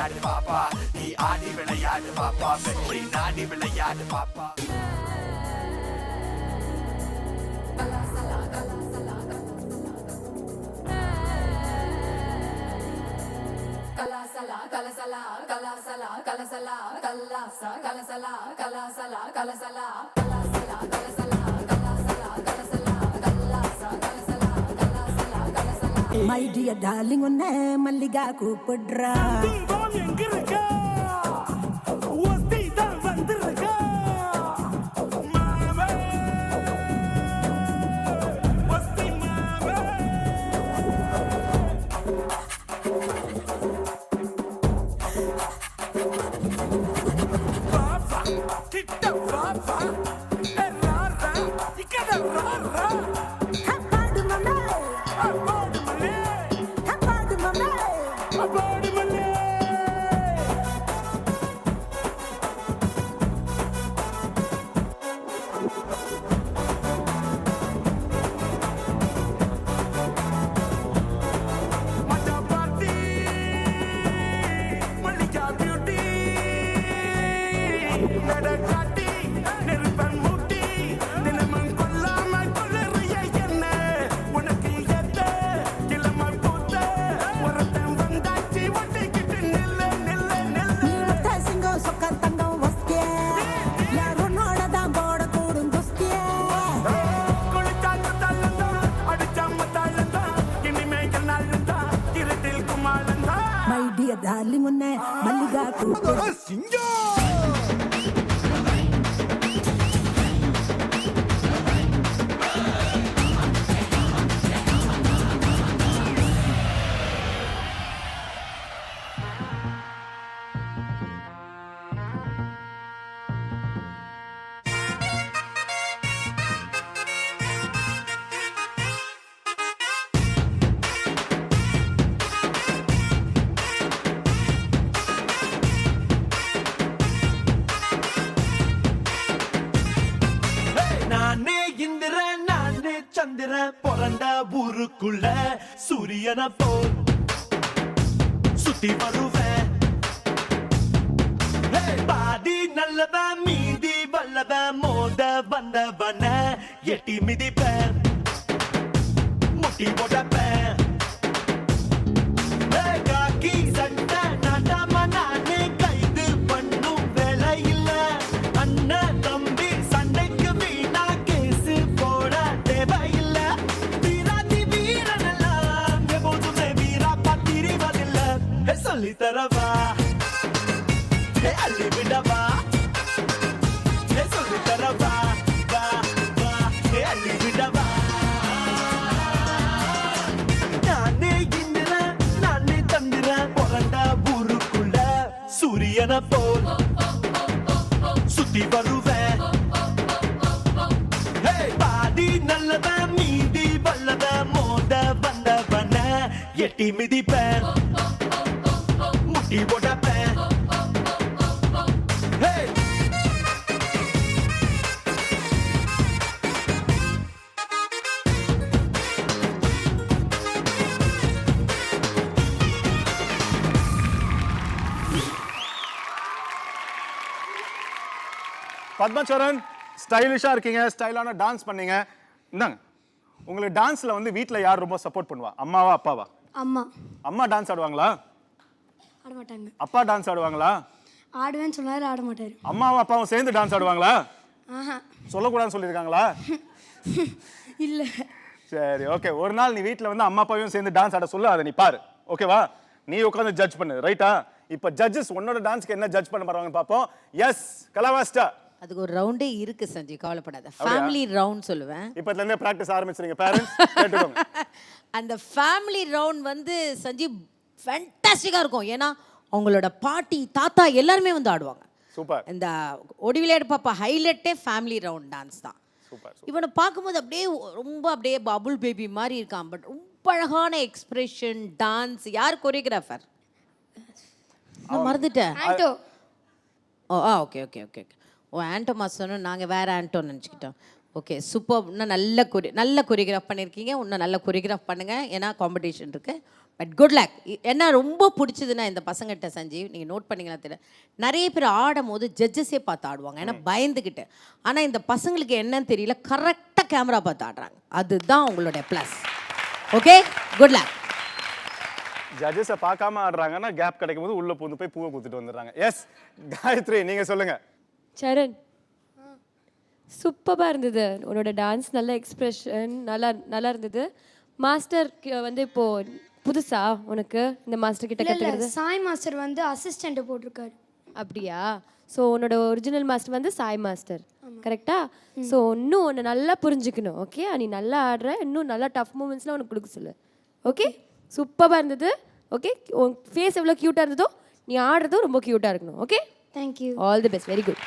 விளையாடு பாப்பா, நீ ஆடி விளையாடு பாப்பா, வெற்றி நாடி விளையாடு பாப்பா. Kalasala, kalasala, kalasala, kalasala, kalasa, kalasala, kalasala, kalasala, kalasala, kalasala, kalasala, kalasala, kalasa, kalasala, kalasala, kalasala. My dear darling, unne malliga கூப்பிடுறா. தீபம் எங்க இருக்கா? ஒத்தி தான் வந்திருக்கா. மாமே, ஒத்தி மாமே. பாப்பா, கிட்ட பாப்பா. ராரா, இக்கட ராரா. பாடு மம்மே, அப்பாடு மல்லே, பாடு மம்மே. அப்பாடு மல்லே. மச்சா பார்ட்டி, மல்லிகா பியூட்டி. நடக்காட்டி, நெருப்பன் மூட்டி. தினமும் கொல்லாம கொல்லறிய என்ன? உனக்கு எத்த கிளம்ப பூத்த ஒருத்தன் வந்தாச்சு ஒட்டிக்கிட்டு நில்லு நில்லு நில்லு. நீ ஒத்த சிங்கம் சொக்க தங்கம் வஸ்தியே. யாரோட தான் போட கூடும் குஸ்தியே. குளிச்சாக்கு தள்ளந்தான், அடிச்சாம தாழந்தான், இனிமேல் நாளந்தான், இருட்டில் குமாரந்தான். My dear darling, unne malliga கூப்பிடுறா. நானே இந்திரன், நானே சந்திரன், பிறந்த ஊருக்குள்ள சூரியனை போல் சுத்தி வருவேன். பாதி நல்லவன், மீதி வல்லவன், மோத வந்தவன எட்டி மிதிப்பேன், முட்டி போட்டப்பேன். காக்கி சட்டை நாட்டாம நானே கைது பண்ணும் வேலை இல்ல. அண்ணன் தம்பி சண்டைக்கு வீணா கேசு போட தேவையில்ல. வீராதி வீரனெல்லாம் எப்போதுமே வீரா பார்த்திருவதில்ல. சொல்லி தரவா, அள்ளி விடவா, சொல்லி தரவா, வா வா, அள்ளி விடவா. நானே இந்திரன், நானே சந்திரன், பிறந்த ஊருக்குள்ள சூரியனை போல் சுத்தி வருவேன். பாதி நல்லவன், மீதி வல்லவன், மோத வந்தவன எட்டி மிதிப்பேன், முட்டி போட்டப்பேன். பத்மச்சரண், ஸ்டைலிஷாக இருக்கீங்க, ஸ்டைலான டான்ஸ் பண்ணீங்க. இந்தாங்க, உங்களுக்கு டான்ஸில் வந்து வீட்டில் யார் ரொம்ப சப்போர்ட் பண்ணுவா? அம்மாவா அப்பாவா? அம்மா அம்மா டான்ஸ் ஆடுவாங்களா? ஆட மாட்டாங்க. அப்பா டான்ஸ் ஆடுவாங்களா? ஆடுவேன்னு சொன்னாரு, ஆட மாட்டாரு. அம்மாவும் அப்பாவும் சேர்ந்து டான்ஸ் ஆடுவாங்களா? ஆஹா சொல்லக்கூடாதுன்னு சொல்லியிருக்காங்களா? இல்ல. சரி, ஓகே. ஒரு நாள் நீ வீட்டில் வந்து அம்மா அப்பாவையும் சேர்ந்து டான்ஸ் ஆட சொல்லு, அதை நீ பாரு, ஓகேவா? நீ உட்காந்து ஜட்ஜ் பண்ணு, ரைட்டா? இப்போ ஜட்ஜஸ் உன்னோட டான்ஸ்க்கு என்ன ஜட்ஜ் பண்ண போறாங்க பார்ப்போம். எஸ் கலாவாஸ்டா, அதுக்கு ஒரு ரவுண்டே இருக்கு சஞ்சய், கவலைப்படாத. ஃபேமிலி ரவுண்ட் சொல்லுவேன். இப்பத்துல இருந்தே பிராக்டிஸ் ஆரம்பிச்சிருங்க பேரண்ட்ஸ், கேட்டுக்கோங்க. அந்த ஃபேமிலி ரவுண்ட் வந்து சஞ்சய் ஃபேண்டாஸ்டிக்காக இருக்கும். ஏன்னா அவங்களோட பாட்டி தாத்தா எல்லாருமே வந்து ஆடுவாங்க. சூப்பர். இந்த ஒடி விளையாடு பாப்பா ஹைலைட்டே ஃபேமிலி ரவுண்ட் டான்ஸ் தான். சூப்பர். இவனை பார்க்கும்போது அப்படியே ரொம்ப அப்படியே பபுள் பேபி மாதிரி இருக்கான். பட் ரொம்ப அழகான எக்ஸ்பிரஷன், டான்ஸ். யார் கொரியோகிராஃபர்? நான் மறந்துட்டேன். Anto. Okay okay okay okay. Anto மாஸ்டர்னு நாங்கள் வேறு ஆண்டோன்னு நினச்சிக்கிட்டோம். Okay, super. இன்னும் நல்ல கொரியோகிராஃப் பண்ணியிருக்கீங்க. இன்னும் நல்ல கொரியோகிராஃப் பண்ணுங்கள், ஏன்னா காம்படிஷன் இருக்குது. But good luck. என்ன ரொம்ப பிடிச்சதுன்னா இந்த பசங்கிட்ட சஞ்சீவ், நீங்கள் நோட் பண்ணீங்களா தெரியல, நிறைய பேர் ஆடும் போது ஜட்ஜஸே பார்த்து ஆடுவாங்க, ஏன்னா பயந்துக்கிட்டு. ஆனால் இந்த பசங்களுக்கு என்னன்னு தெரியல, கரெக்டாக கேமரா பார்த்து ஆடுறாங்க. அதுதான் உங்களுடைய ப்ளஸ். Okay, good luck. ஜட்ஜஸை பார்க்காம ஆடுறாங்கன்னா கேப் கிடைக்கும் போது உள்ள பூந்து போய் பூவை கொடுத்துட்டு வந்துடுறாங்க. எஸ் காயத்ரி, நீங்க சொல்லுங்க. சரண், சூப்பராக இருந்தது உன்னோட டான்ஸ், நல்ல எக்ஸ்ப்ரெஷன், நல்லா இருந்தது. மாஸ்டர் வந்து இப்போ புதுசா உனக்கு இந்த மாஸ்டர் கிட்ட கற்றுக்கிறது? சாய் மாஸ்டர் வந்து அசிஸ்டண்ட்டை போட்டிருக்காரு. அப்படியா? ஸோ உன்னோட ஒரிஜினல் மாஸ்டர் வந்து சாய் மாஸ்டர், கரெக்டா? ஸோ இன்னும் உன்னை நல்லா புரிஞ்சுக்கணும். ஓகே, நீ நல்லா ஆடுற, இன்னும் நல்லா டஃப் மூமெண்ட்ஸ்லாம் உனக்கு கொடுக்க சொல்லு. ஓகே, சூப்பராக இருந்தது. ஓகே, உன் ஃபேஸ் எவ்வளோ க்யூட்டாக இருந்ததோ நீ ஆடுறதும் ரொம்ப க்யூட்டாக இருக்கணும். Okay, thank you. All the best, very good.